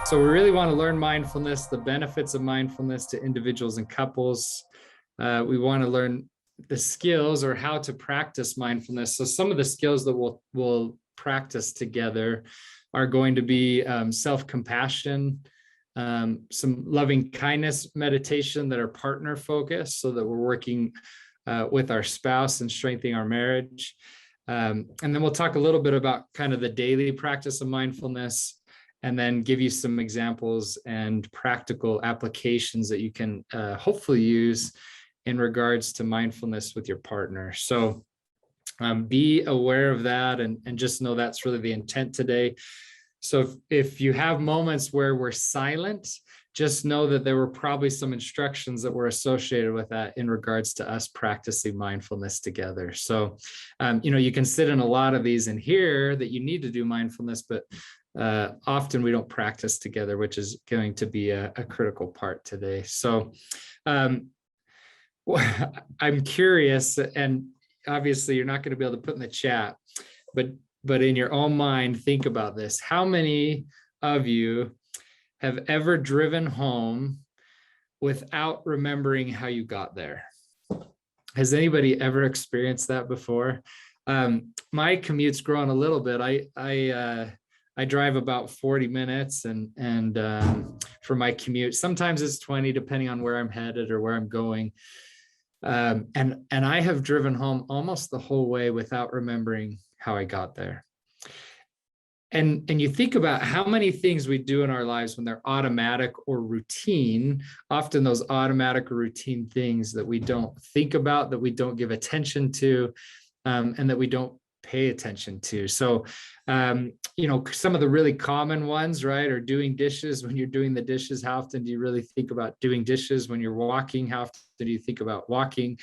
So we really want to learn mindfulness, the benefits of mindfulness to individuals and couples. We want to learn the skills or how to practice mindfulness. So some of the skills that we'll practice together are going to be self-compassion, some loving kindness meditation that are partner focused, so that we're working with our spouse and strengthening our marriage. And then we'll talk a little bit about kind of the daily practice of mindfulness, and then give you some examples and practical applications that you can hopefully use in regards to mindfulness with your partner. So be aware of that, and just know that's really the intent today. So if you have moments where we're silent, just know that there were probably some instructions that were associated with that in regards to us practicing mindfulness together. So, you can sit in a lot of these and hear that you need to do mindfulness, but often we don't practice together, which is going to be a critical part today. So I'm curious, and obviously you're not going to be able to put in the chat, but in your own mind, think about this. How many of you have ever driven home without remembering how you got there? Has anybody ever experienced that before? My commute's grown a little bit. I drive about 40 minutes and for my commute. Sometimes it's 20, depending on where I'm headed or where I'm going. And I have driven home almost the whole way without remembering how I got there. And you think about how many things we do in our lives when they're automatic or routine, often those automatic or routine things that we don't think about, that we don't give attention to, and that we don't pay attention to. So, some of the really common ones, right, are doing dishes. When you're doing the dishes, how often do you really think about doing dishes? When you're walking, how often do you think about walking?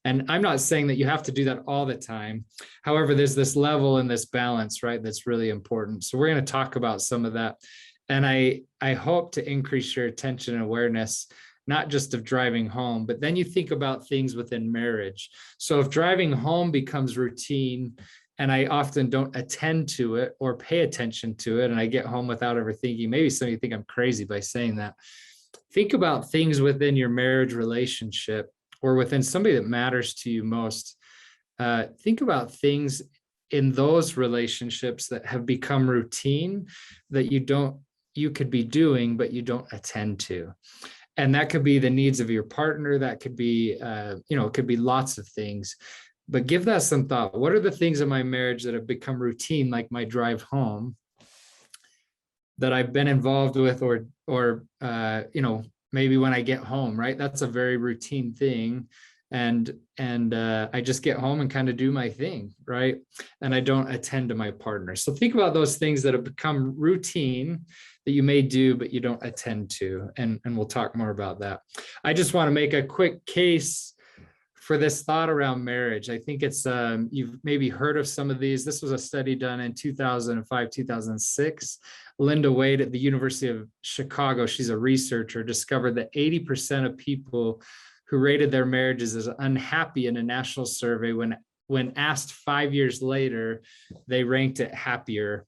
And I'm not saying that you have to do that all the time. However, there's this level and this balance, right, that's really important. So we're going to talk about some of that. And I hope to increase your attention and awareness, not just of driving home, but then you think about things within marriage. So if driving home becomes routine, and I often don't attend to it or pay attention to it, and I get home without ever thinking, maybe some of you think I'm crazy by saying that. Think about things within your marriage relationship or within somebody that matters to you most. Think about things in those relationships that have become routine that you could be doing, but you don't attend to. And that could be the needs of your partner. That could be, it could be lots of things. But give that some thought. What are the things in my marriage that have become routine, like my drive home, that I've been involved with, or maybe when I get home, right? That's a very routine thing. And I just get home and kind of do my thing, right? And I don't attend to my partner. So think about those things that have become routine that you may do, but you don't attend to. And we'll talk more about that. I just want to make a quick case for this thought around marriage. I think it's, you've maybe heard of some of these. This was a study done in 2005, 2006. Linda Wade at the University of Chicago, she's a researcher, discovered that 80% of people who rated their marriages as unhappy in a national survey, when asked 5 years later, they ranked it happier,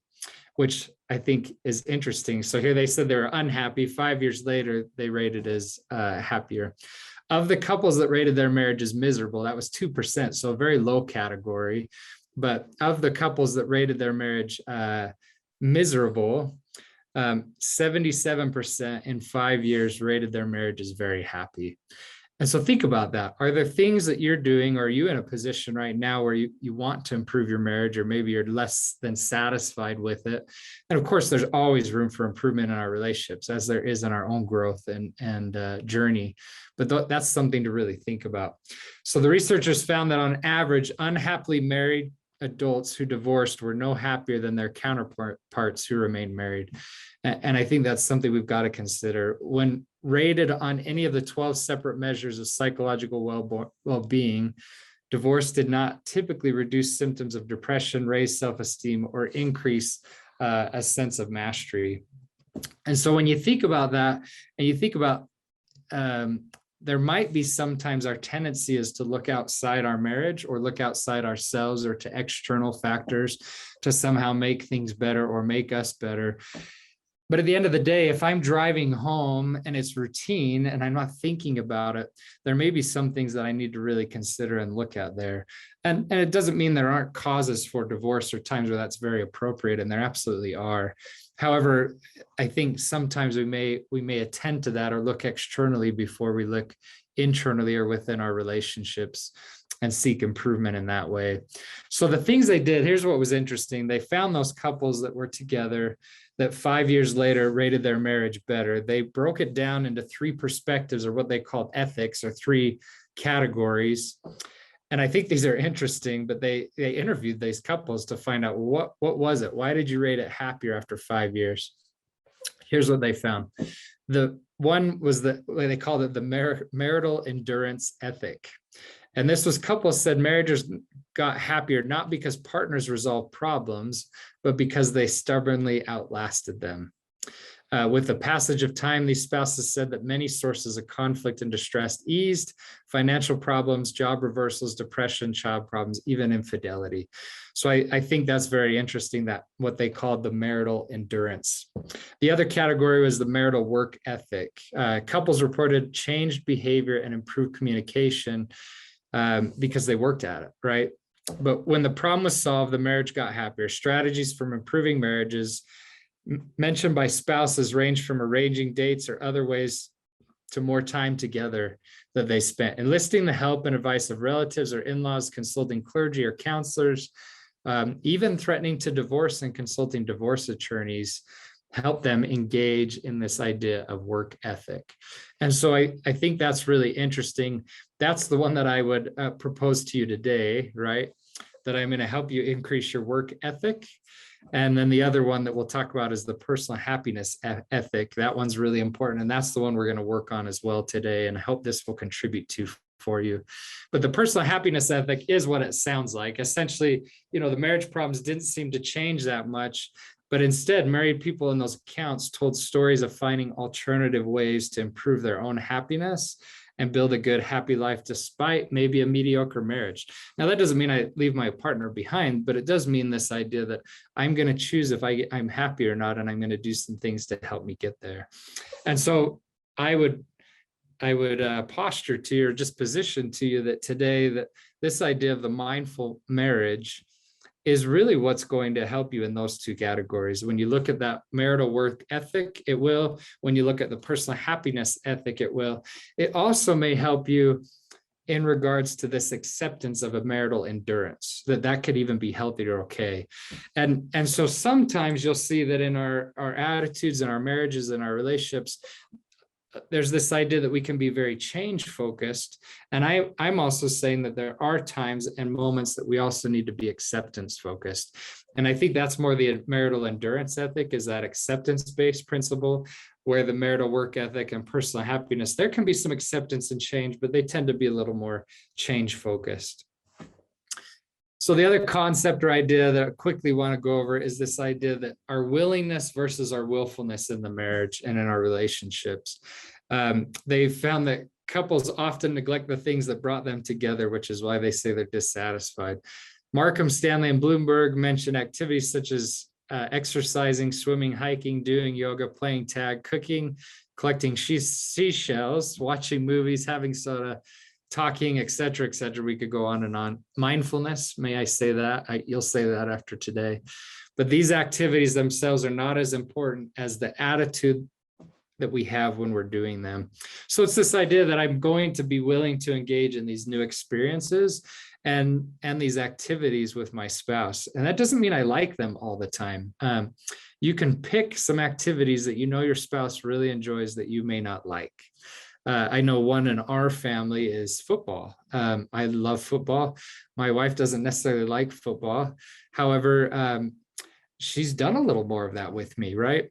which I think is interesting. So here they said they were unhappy. 5 years later, they rated as happier. Of the couples that rated their marriage as miserable, that was 2%, so a very low category. But of the couples that rated their marriage miserable, 77% in 5 years rated their marriage as very happy. And so think about that. Are there things that you're doing, or are you in a position right now where you want to improve your marriage, or maybe you're less than satisfied with it? And of course, there's always room for improvement in our relationships, as there is in our own growth and journey. But that's something to really think about. So the researchers found that on average, unhappily married adults who divorced were no happier than their counterparts who remained married. And I think that's something we've got to consider. When rated on any of the 12 separate measures of psychological well-being, divorce did not typically reduce symptoms of depression, raise self-esteem, or increase a sense of mastery. And so when you think about that, and you think about there might be sometimes our tendency is to look outside our marriage or look outside ourselves or to external factors to somehow make things better or make us better. But at the end of the day, if I'm driving home and it's routine and I'm not thinking about it, there may be some things that I need to really consider and look at there. And it doesn't mean there aren't causes for divorce or times where that's very appropriate, and there absolutely are. However, I think sometimes we may attend to that or look externally before we look internally or within our relationships and seek improvement in that way. So the things they did, here's what was interesting. They found those couples that were together that 5 years later rated their marriage better. They broke it down into three perspectives, or what they called ethics, or three categories. And I think these are interesting, but they interviewed these couples to find out what was it? Why did you rate it happier after 5 years? Here's what they found. The one was they called it the marital endurance ethic. And this was couples said marriages got happier, not because partners resolved problems, but because they stubbornly outlasted them. With the passage of time, these spouses said that many sources of conflict and distress eased: financial problems, job reversals, depression, child problems, even infidelity. So I think that's very interesting, that what they called the marital endurance. The other category was the marital work ethic. Couples reported changed behavior and improved communication because they worked at it, right? But when the problem was solved, the marriage got happier. Strategies from improving marriages mentioned by spouses range from arranging dates or other ways to more time together that they spent. Enlisting the help and advice of relatives or in-laws, consulting clergy or counselors, even threatening to divorce and consulting divorce attorneys help them engage in this idea of work ethic. And so I think that's really interesting. That's the one that I would propose to you today, right? That I'm going to help you increase your work ethic. And then the other one that we'll talk about is the personal happiness ethic. That one's really important. And that's the one we're going to work on as well today. And I hope this will contribute to for you. But the personal happiness ethic is what it sounds like. Essentially, the marriage problems didn't seem to change that much, but instead married people in those accounts told stories of finding alternative ways to improve their own happiness and build a good, happy life despite maybe a mediocre marriage. Now, that doesn't mean I leave my partner behind, but it does mean this idea that I'm going to choose if I'm happy or not, and I'm going to do some things to help me get there. And so I would posture to you, or just position to you, that today, that this idea of the mindful marriage is really what's going to help you in those two categories. When you look at that marital work ethic, it will. When you look at the personal happiness ethic, it will. It also may help you in regards to this acceptance of a marital endurance, that could even be healthy or okay. And so sometimes you'll see that in our attitudes and our marriages and our relationships, there's this idea that we can be very change focused. And I'm also saying that there are times and moments that we also need to be acceptance focused. And I think that's more the marital endurance ethic, is that acceptance-based principle, where the marital work ethic and personal happiness, there can be some acceptance and change, but they tend to be a little more change focused. So the other concept or idea that I quickly want to go over is this idea that our willingness versus our willfulness in the marriage and in our relationships. They found that couples often neglect the things that brought them together, which is why they say they're dissatisfied. Markham, Stanley, and Bloomberg mention activities such as exercising, swimming, hiking, doing yoga, playing tag, cooking, collecting seashells, watching movies, having soda, talking, et cetera, we could go on and on. Mindfulness, may I say that? You'll say that after today. But these activities themselves are not as important as the attitude that we have when we're doing them. So it's this idea that I'm going to be willing to engage in these new experiences and these activities with my spouse. And that doesn't mean I like them all the time. You can pick some activities that your spouse really enjoys that you may not like. I know one in our family is football. I love football. My wife doesn't necessarily like football. However, she's done a little more of that with me, right?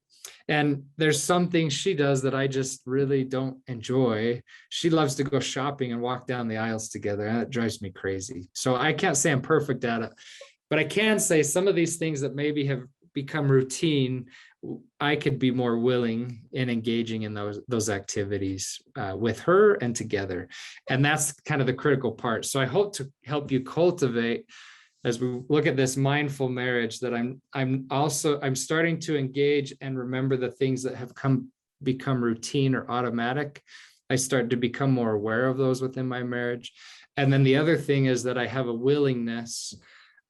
And there's some things she does that I just really don't enjoy. She loves to go shopping and walk down the aisles together, and it drives me crazy. So I can't say I'm perfect at it, but I can say some of these things that maybe have become routine, I could be more willing in engaging in those activities with her and together. And that's kind of the critical part. So I hope to help you cultivate as we look at this mindful marriage, that I'm starting to engage and remember the things that have become routine or automatic. I start to become more aware of those within my marriage. And then the other thing is that I have a willingness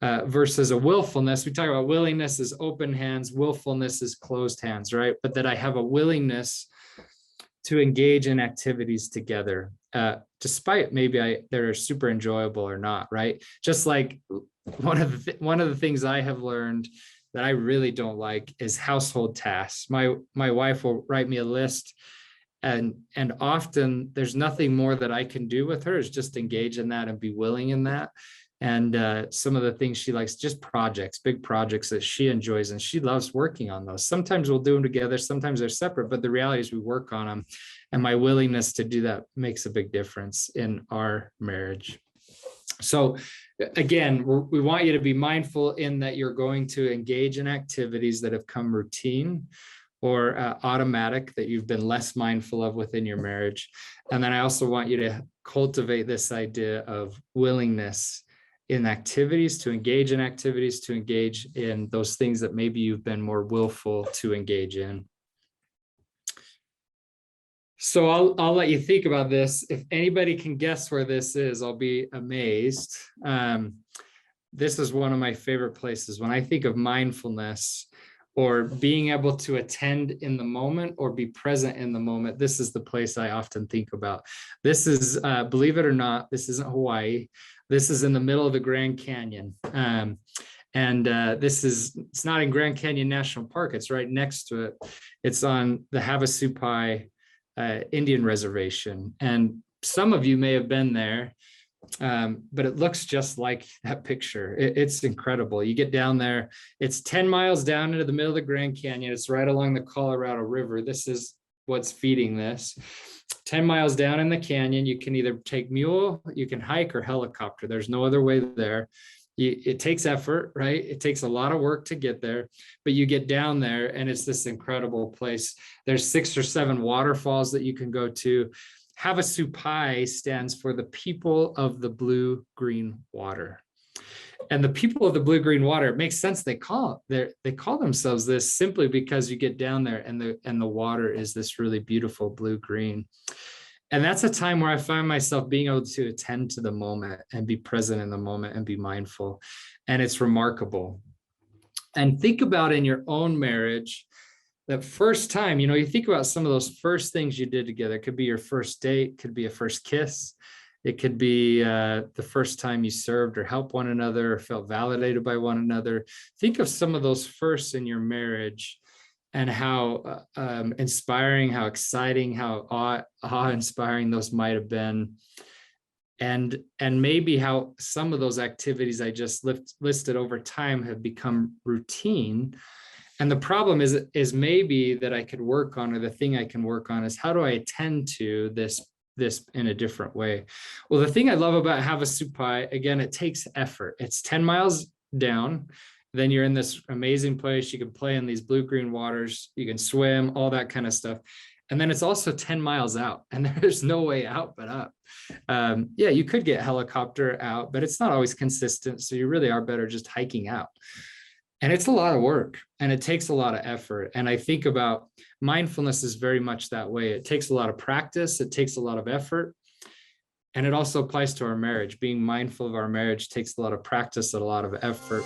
versus a willfulness. We talk about willingness is open hands, willfulness is closed hands, right? But that I have a willingness to engage in activities together, despite maybe they're super enjoyable or not, right? Just like one of the things I have learned that I really don't like is household tasks. My wife will write me a list, and often there's nothing more that I can do with her is just engage in that and be willing in that. And some of the things she likes, just projects, big projects that she enjoys, and she loves working on those. Sometimes we'll do them together, sometimes they're separate, but the reality is we work on them. And my willingness to do that makes a big difference in our marriage. So again, we want you to be mindful in that you're going to engage in activities that have come routine or automatic, that you've been less mindful of within your marriage. And then I also want you to cultivate this idea of willingness in activities, to engage in those things that maybe you've been more willful to engage in. So I'll let you think about this. If anybody can guess where this is, I'll be amazed. This is one of my favorite places. When I think of mindfulness or being able to attend in the moment or be present in the moment, this is the place I often think about. This is, believe it or not, this isn't Hawaii. This is in the middle of the Grand Canyon. It's not in Grand Canyon National Park. It's right next to it. It's on the Havasupai Indian Reservation. And some of you may have been there, but it looks just like that picture. It's incredible. You get down there, it's 10 miles down into the middle of the Grand Canyon. It's right along the Colorado River. This is what's feeding this. 10 miles down in the canyon, you can either take mule, you can hike, or helicopter. There's no other way there. It takes effort, right? It takes a lot of work to get there, but you get down there and it's this incredible place. There's 6 or 7 waterfalls that you can go to. Havasupai stands for the people of the blue-green water. And the people of the blue-green water, it makes sense they call themselves this simply because you get down there and the water is this really beautiful blue-green. And that's a time where I find myself being able to attend to the moment and be present in the moment and be mindful. And it's remarkable. And think about in your own marriage, that first time, you think about some of those first things you did together. It could be your first date, could be a first kiss. It could be the first time you served or helped one another or felt validated by one another. Think of some of those firsts in your marriage and how inspiring, how exciting, how awe-inspiring those might have been. And maybe how some of those activities I just listed over time have become routine. And the problem is maybe that I could work on, or the thing I can work on is, how do I attend to this in a different way? Well, the thing I love about Havasupai, again, it takes effort. It's 10 miles down. Then you're in this amazing place. You can play in these blue-green waters. You can swim, all that kind of stuff. And then it's also 10 miles out, and there's no way out but up. Yeah, you could get helicopter out, but it's not always consistent. So you really are better just hiking out. And it's a lot of work and it takes a lot of effort. And I think about mindfulness is very much that way. It takes a lot of practice. It takes a lot of effort. And it also applies to our marriage. Being mindful of our marriage takes a lot of practice and a lot of effort.